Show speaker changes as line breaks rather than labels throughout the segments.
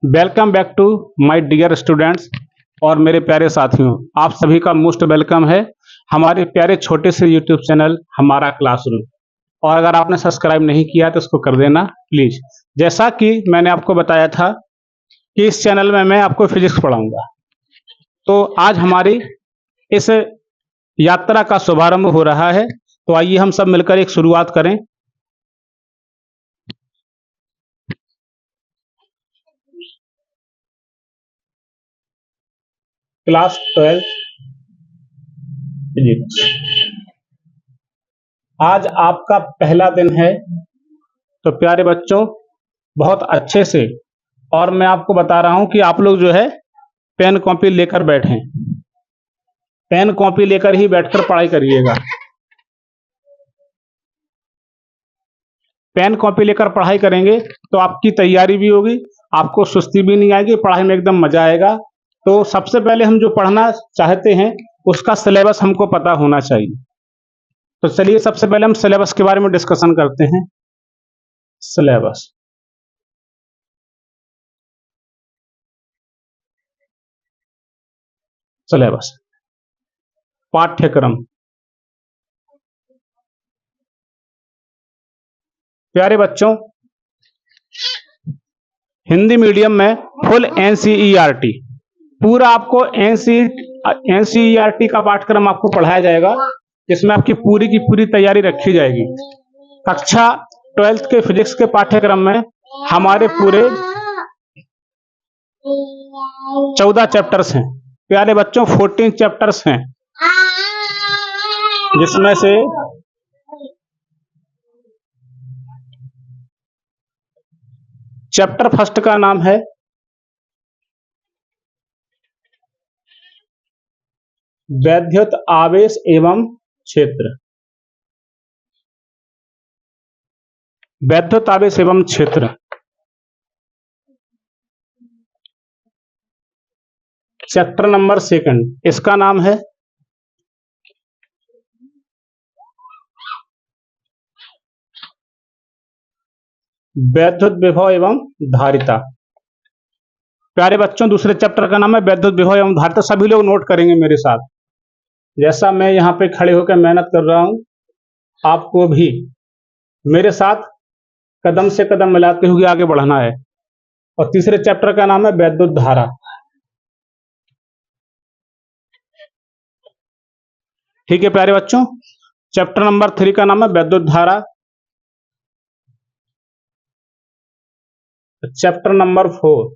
Welcome back to my dear students और मेरे प्यारे साथियों। आप सभी का मोस्ट वेलकम है हमारे प्यारे छोटे से यूट्यूब चैनल हमारा क्लासरूम। और अगर आपने सब्सक्राइब नहीं किया तो इसको कर देना प्लीज। जैसा कि मैंने आपको बताया था कि इस चैनल में मैं आपको फिजिक्स पढ़ाऊंगा, तो आज हमारी इस यात्रा का शुभारंभ हो रहा है। तो आइए हम सब मिलकर एक शुरुआत करें। क्लास 12 फिजिक्स, आज आपका पहला दिन है। तो प्यारे बच्चों, बहुत अच्छे से, और मैं आपको बता रहा हूं कि आप लोग जो है पेन कॉपी लेकर बैठें। पेन कॉपी लेकर ही बैठकर पढ़ाई करिएगा। पेन कॉपी लेकर पढ़ाई करेंगे तो आपकी तैयारी भी होगी, आपको सुस्ती भी नहीं आएगी, पढ़ाई में एकदम मजा आएगा। तो सबसे पहले हम जो पढ़ना चाहते हैं उसका सिलेबस हमको पता होना चाहिए। तो चलिए सबसे पहले हम सिलेबस के बारे में डिस्कशन करते हैं। सिलेबस, सिलेबस पाठ्यक्रम। प्यारे बच्चों, हिंदी मीडियम में फुल एनसीईआरटी, पूरा आपको एनसीईआरटी का पाठ्यक्रम आपको पढ़ाया जाएगा, जिसमें आपकी पूरी की पूरी तैयारी रखी जाएगी। कक्षा 12th के फिजिक्स के पाठ्यक्रम में हमारे पूरे 14 चैप्टर्स हैं। प्यारे बच्चों, 14 चैप्टर्स हैं, जिसमें से चैप्टर फर्स्ट का नाम है वैद्युत आवेश एवं क्षेत्र। वैद्युत आवेश एवं क्षेत्र। चैप्टर नंबर सेकंड, इसका नाम है वैद्युत विभव एवं धारिता। प्यारे बच्चों, दूसरे चैप्टर का नाम है वैद्युत विभव एवं धारिता। सभी लोग नोट करेंगे मेरे साथ। जैसा मैं यहाँ पे खड़े होकर मेहनत कर रहा हूं, आपको भी मेरे साथ कदम से कदम मिलाते हुए आगे बढ़ना है। और तीसरे चैप्टर का नाम है वैद्युत धारा। ठीक है प्यारे बच्चों, चैप्टर नंबर 3 का नाम है वैद्युत धारा। चैप्टर नंबर 4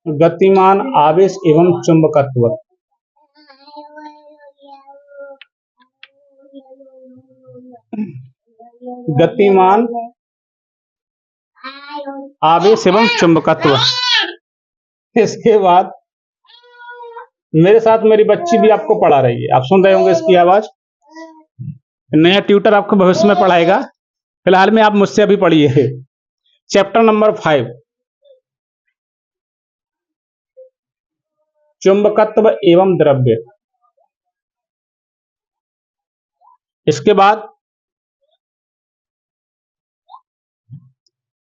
गतिमान आवेश एवं चुंबकत्व। गतिमान आवेश एवं चुंबकत्व। इसके बाद मेरे साथ मेरी बच्ची भी आपको पढ़ा रही है, आप सुन रहे होंगे इसकी आवाज। नया ट्यूटर आपको भविष्य में पढ़ाएगा, फिलहाल में आप मुझसे अभी पढ़िए। चैप्टर नंबर 5 चुंबकत्व एवं द्रव्य। इसके बाद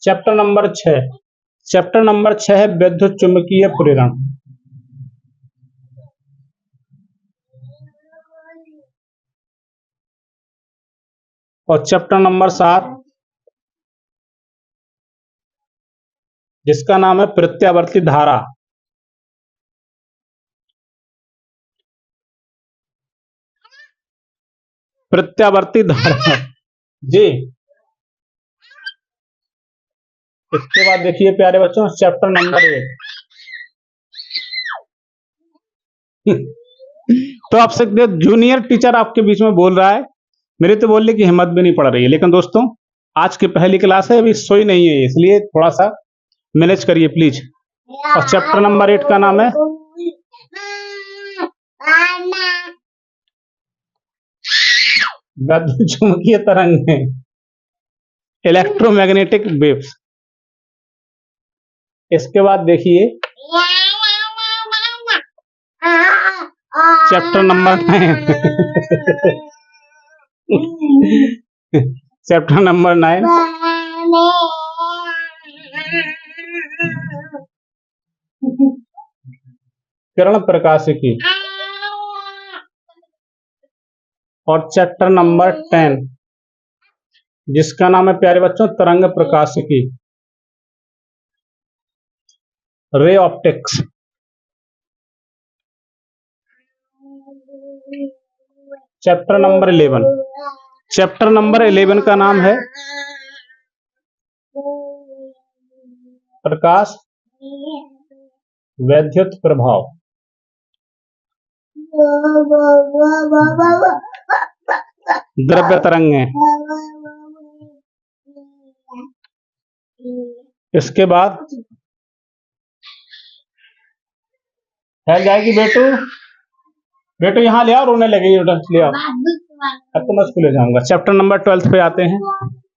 चैप्टर नंबर 6, चैप्टर नंबर 6 है विद्युत चुंबकीय प्रेरण। और चैप्टर नंबर 7, जिसका नाम है प्रत्यावर्ती धारा। प्रत्यावर्ती धारा जी। इसके बाद देखिए प्यारे बच्चों, चैप्टर नंबर 8। तो आपसे जूनियर टीचर आपके बीच में बोल रहा है, मेरे तो बोलने की हिम्मत भी नहीं पड़ रही है। लेकिन दोस्तों, आज की पहली क्लास है, अभी सोई नहीं है, इसलिए थोड़ा सा मैनेज करिए प्लीज। और चैप्टर नंबर 8 का नाम है विद्युत चुंबकीय तरंगें, इलेक्ट्रोमैग्नेटिक वेव्स। इसके बाद देखिए चैप्टर नंबर 9। चैप्टर नंबर 9 किरण प्रकाशिकी और चैप्टर नंबर 10 जिसका नाम है प्यारे बच्चों तरंग प्रकाशिकी, ray optics. Chapter number 11, chapter number 11 का नाम है प्रकाश वैद्युत प्रभाव। द्रव्य तरंगें। इसके बाद फैल जाएगी बेटू, बेटू यहाँ ले आओ, रोने लगेगी बेटा, ले आओ। अब तो मैं उसको ले जाऊंगा। चैप्टर नंबर 12 पे आते हैं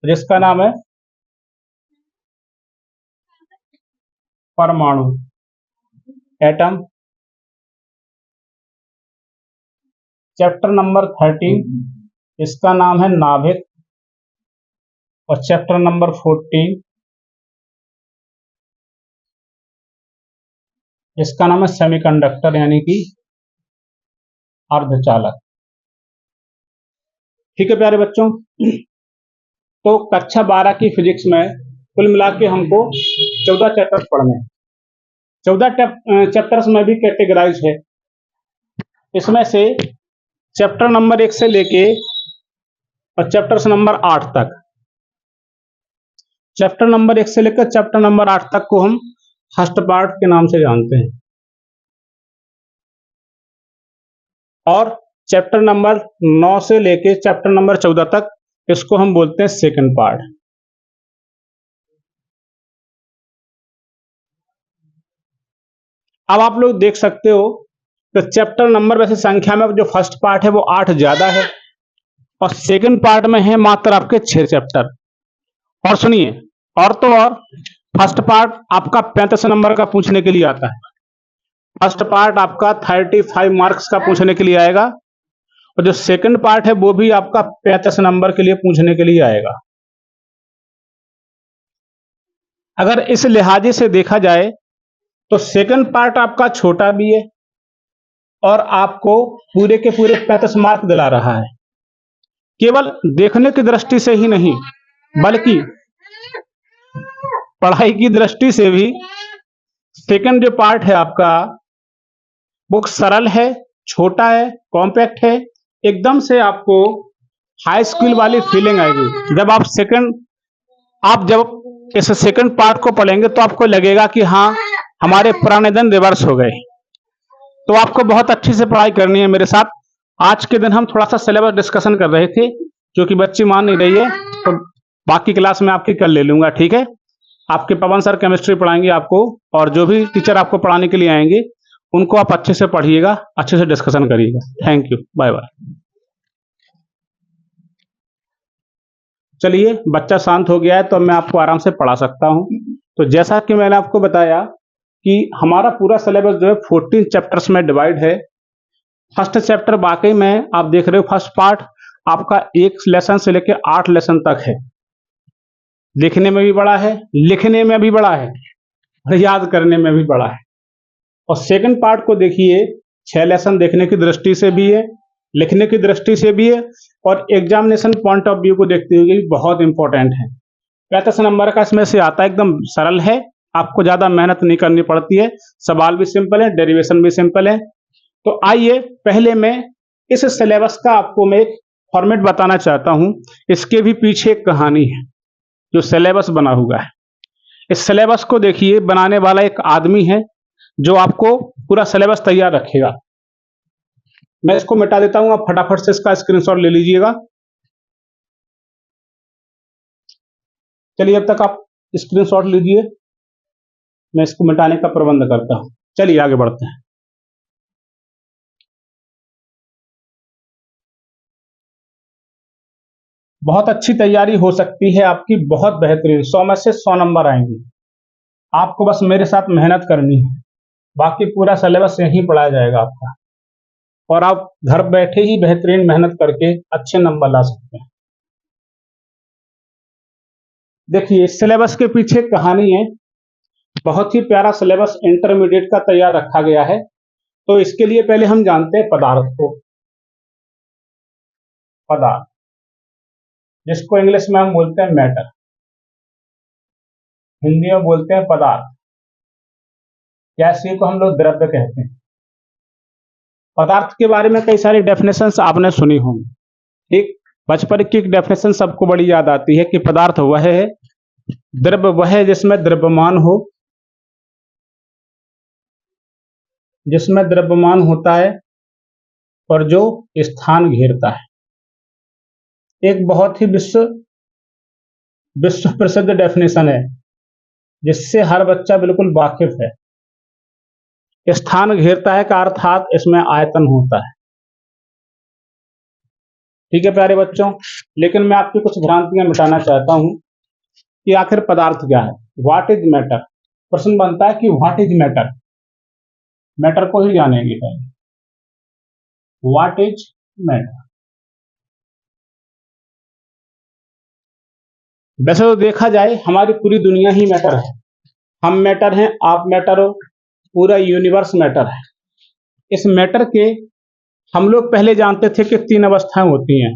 जिसका नाम है परमाणु, एटम। चैप्टर नंबर 13 इसका नाम है नाभिक और चैप्टर नंबर 14 इसका नाम है सेमीकंडक्टर यानी कि अर्धचालक। ठीक है प्यारे बच्चों, तो कक्षा 12 की फिजिक्स में कुल मिला के हमको 14 चैप्टर्स पढ़ने हैं। 14 चैप्टर्स में भी कैटेगराइज है। इसमें से चैप्टर नंबर 1 से लेके और चैप्टर्स नंबर 8 तक, चैप्टर नंबर 1 से लेकर चैप्टर नंबर 8 तक को हम फर्स्ट पार्ट के नाम से जानते हैं और चैप्टर नंबर 9 से लेके चैप्टर नंबर 14 तक इसको हम बोलते हैं सेकंड पार्ट। अब आप लोग देख सकते हो तो चैप्टर नंबर वैसे संख्या में जो फर्स्ट पार्ट है वो 8 ज्यादा है और सेकंड पार्ट में है मात्र आपके 6 चैप्टर। और सुनिए, और तो और फर्स्ट पार्ट आपका 35 नंबर का पूछने के लिए आता है। फर्स्ट पार्ट आपका 35 मार्क्स का पूछने के लिए आएगा और जो सेकंड पार्ट है वो भी आपका 35 नंबर के लिए पूछने के लिए आएगा। अगर इस लिहाजे से देखा जाए तो सेकंड पार्ट आपका छोटा भी है और आपको पूरे के पूरे 35 मार्क दिला रहा है। केवल देखने की दृष्टि से ही नहीं बल्कि पढ़ाई की दृष्टि से भी सेकंड जो पार्ट है आपका वो सरल है, छोटा है, कॉम्पैक्ट है, एकदम से आपको हाई स्कूल वाली फीलिंग आएगी। जब इस सेकंड पार्ट को पढ़ेंगे तो आपको लगेगा कि हाँ हमारे पुराने दिन रिवर्स हो गए। तो आपको बहुत अच्छी से पढ़ाई करनी है मेरे साथ। आज के दिन हम थोड़ा सा सिलेबस डिस्कशन कर रहे थे क्योंकि बच्ची मान नहीं रही है, तो बाकी क्लास में आपकी कल ले लूंगा। ठीक है, आपके पवन सर केमिस्ट्री पढ़ाएंगे आपको और जो भी टीचर आपको पढ़ाने के लिए आएंगे उनको आप अच्छे से पढ़िएगा, अच्छे से डिस्कशन करिएगा। Thank you, bye bye. चलिए, बच्चा शांत हो गया है तो मैं आपको आराम से पढ़ा सकता हूं। तो जैसा कि मैंने आपको बताया कि हमारा पूरा सिलेबस जो है 14 चैप्टर्स में डिवाइड है। फर्स्ट चैप्टर वाकई में आप देख रहे हो फर्स्ट पार्ट आपका 1 लेसन से लेकर 8 लेसन तक है। देखने में भी बड़ा है, लिखने में भी बड़ा है और याद करने में भी बड़ा है। और सेकंड पार्ट को देखिए, 6 लेसन देखने की दृष्टि से भी है, लिखने की दृष्टि से भी है और एग्जामिनेशन पॉइंट ऑफ व्यू को देखते हुए भी बहुत इंपॉर्टेंट है। 35 नंबर का इसमें से आता है, एकदम सरल है, आपको ज्यादा मेहनत नहीं करनी पड़ती है, सवाल भी सिंपल है, डेरिवेशन भी सिंपल है। तो आइए पहले मैं इस सिलेबस का आपको मैं एक फॉर्मेट बताना चाहता हूं। इसके भी पीछे एक कहानी है जो सिलेबस बना हुआ है। इस सिलेबस को देखिए, बनाने वाला एक आदमी है जो आपको पूरा सिलेबस तैयार रखेगा। मैं इसको मिटा देता हूं, आप फटाफट से इसका स्क्रीनशॉट ले लीजिएगा। चलिए, अब तक आप स्क्रीनशॉट लीजिए, मैं इसको मिटाने का प्रबंध करता हूं। चलिए आगे बढ़ते हैं। बहुत अच्छी तैयारी हो सकती है आपकी, बहुत बेहतरीन, 100 में से 100 नंबर आएंगे। आपको बस मेरे साथ मेहनत करनी है, बाकी पूरा सिलेबस यहीं पढ़ाया जाएगा आपका और आप घर बैठे ही बेहतरीन मेहनत करके अच्छे नंबर ला सकते हैं। देखिए सिलेबस के पीछे कहानी है, बहुत ही प्यारा सिलेबस इंटरमीडिएट का तैयार रखा गया है। तो इसके लिए पहले हम जानते हैं पदार्थ को। पदार्थ जिसको इंग्लिश में हम बोलते हैं मैटर, हिंदी में बोलते हैं पदार्थ, गैसीय को हम लोग द्रव्य कहते हैं। पदार्थ के बारे में कई सारी डेफिनेशंस आपने सुनी होंगी। एक बचपन की डेफिनेशन सबको बड़ी याद आती है कि पदार्थ वह है, द्रव्य वह है जिसमें द्रव्यमान हो, जिसमें द्रव्यमान होता है और जो स्थान घेरता है। एक बहुत ही विश्व प्रसिद्ध डेफिनेशन है जिससे हर बच्चा बिल्कुल वाकिफ है। स्थान घेरता है का अर्थात इसमें आयतन होता है। ठीक है प्यारे बच्चों, लेकिन मैं आपकी कुछ भ्रांतियां मिटाना चाहता हूं कि आखिर पदार्थ क्या है। What is matter? प्रश्न बनता है कि व्हाट इज मैटर। मैटर को ही जानेंगे पहले। What is matter? वैसे तो देखा जाए हमारी पूरी दुनिया ही मैटर है। हम मैटर हैं, आप मैटर हो, पूरा यूनिवर्स मैटर है। इस मैटर के हम लोग पहले जानते थे कि 3 अवस्थाएं होती हैं,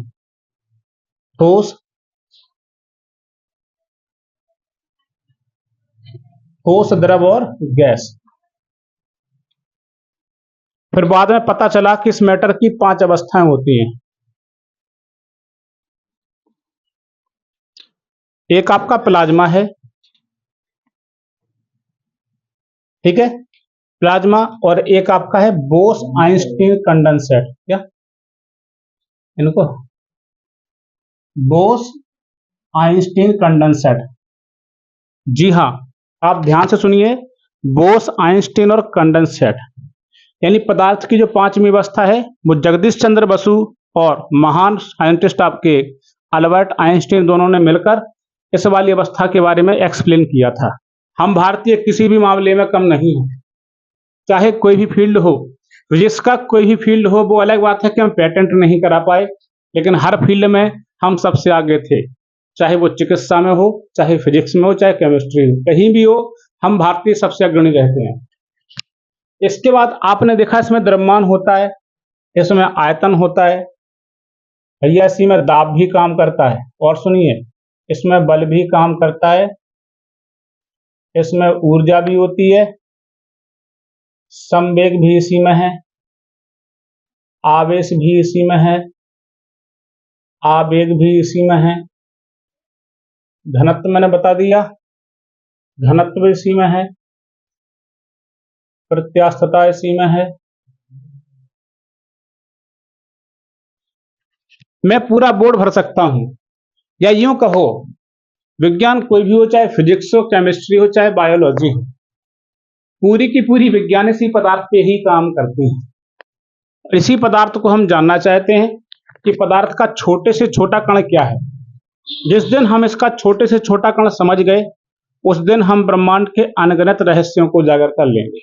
ठोस, द्रव और गैस। फिर बाद में पता चला कि इस मैटर की 5 अवस्थाएं होती हैं। एक आपका प्लाज्मा है, ठीक है, प्लाज्मा, और एक आपका है बोस आइंस्टीन कंडेंसेट। क्या इनको बोस आइंस्टीन कंडेंसेट? जी हाँ, आप ध्यान से सुनिए, बोस आइंस्टीन और कंडेंसेट यानी पदार्थ की जो 5वीं अवस्था है वो जगदीश चंद्र बसु और महान साइंटिस्ट आपके अल्बर्ट आइंस्टीन दोनों ने मिलकर इस वाली अवस्था के बारे में एक्सप्लेन किया था। हम भारतीय किसी भी मामले में कम नहीं हैं, चाहे कोई भी फील्ड हो, फिजिक्स का कोई भी फील्ड हो, वो अलग बात है कि हम पेटेंट नहीं करा पाए, लेकिन हर फील्ड में हम सबसे आगे थे। चाहे वो चिकित्सा में हो, चाहे फिजिक्स में हो, चाहे केमिस्ट्री हो, कहीं भी हो, हम भारतीय सबसे अग्रणी रहते हैं। इसके बाद आपने देखा इसमें द्रव्यमान होता है, इसमें आयतन होता है, भैया इसी में दाब भी काम करता है, और सुनिए इसमें बल भी काम करता है, इसमें ऊर्जा भी होती है, संवेग भी इसी में है, आवेश भी इसी में है, आवेग भी इसी में है, घनत्व मैंने बता दिया, घनत्व इसी में है, प्रत्यास्थता इसी में है। मैं पूरा बोर्ड भर सकता हूं, या यूं कहो विज्ञान कोई भी हो, चाहे फिजिक्स हो, केमिस्ट्री हो, चाहे बायोलॉजी हो, पूरी की पूरी विज्ञान इसी पदार्थ पे ही काम करती है। इसी पदार्थ को हम जानना चाहते हैं कि पदार्थ का छोटे से छोटा कण क्या है। जिस दिन हम इसका छोटे से छोटा कण समझ गए, उस दिन हम ब्रह्मांड के अनगिनत रहस्यों को उजागर कर लेंगे।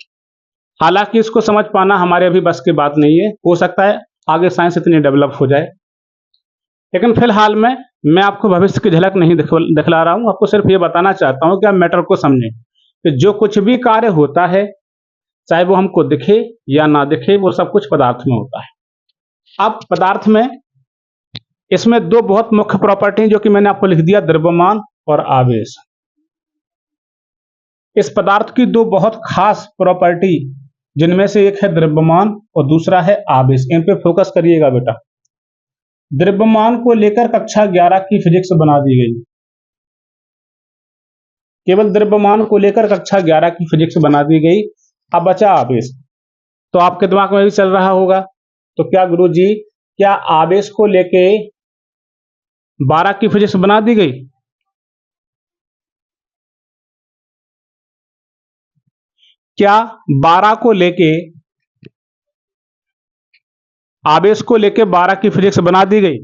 हालांकि इसको समझ पाना हमारे अभी बस की बात नहीं है, हो सकता है आगे साइंस इतनी डेवलप हो जाए, लेकिन फिलहाल में मैं आपको भविष्य की झलक नहीं दिखला रहा हूं। आपको सिर्फ ये बताना चाहता हूं कि आप मैटर को समझें कि जो कुछ भी कार्य होता है, चाहे वो हमको दिखे या ना दिखे, वो सब कुछ पदार्थ में होता है। अब पदार्थ में इसमें 2 बहुत मुख्य प्रॉपर्टी जो कि मैंने आपको लिख दिया, द्रव्यमान और आवेश। इस पदार्थ की 2 बहुत खास प्रॉपर्टी, जिनमें से एक है द्रव्यमान और दूसरा है आवेश। इन पे फोकस करिएगा बेटा। द्रव्यमान को लेकर कक्षा 11 की फिजिक्स बना दी गई, केवल द्रव्यमान को लेकर कक्षा 11 की फिजिक्स बना दी गई। अब बचा आवेश। तो आपके दिमाग में भी चल रहा होगा, तो क्या गुरुजी, क्या आवेश को लेके 12 की फिजिक्स बना दी गई? क्या 12 को लेके, आवेश को लेके 12 की फिजिक्स बना दी गई?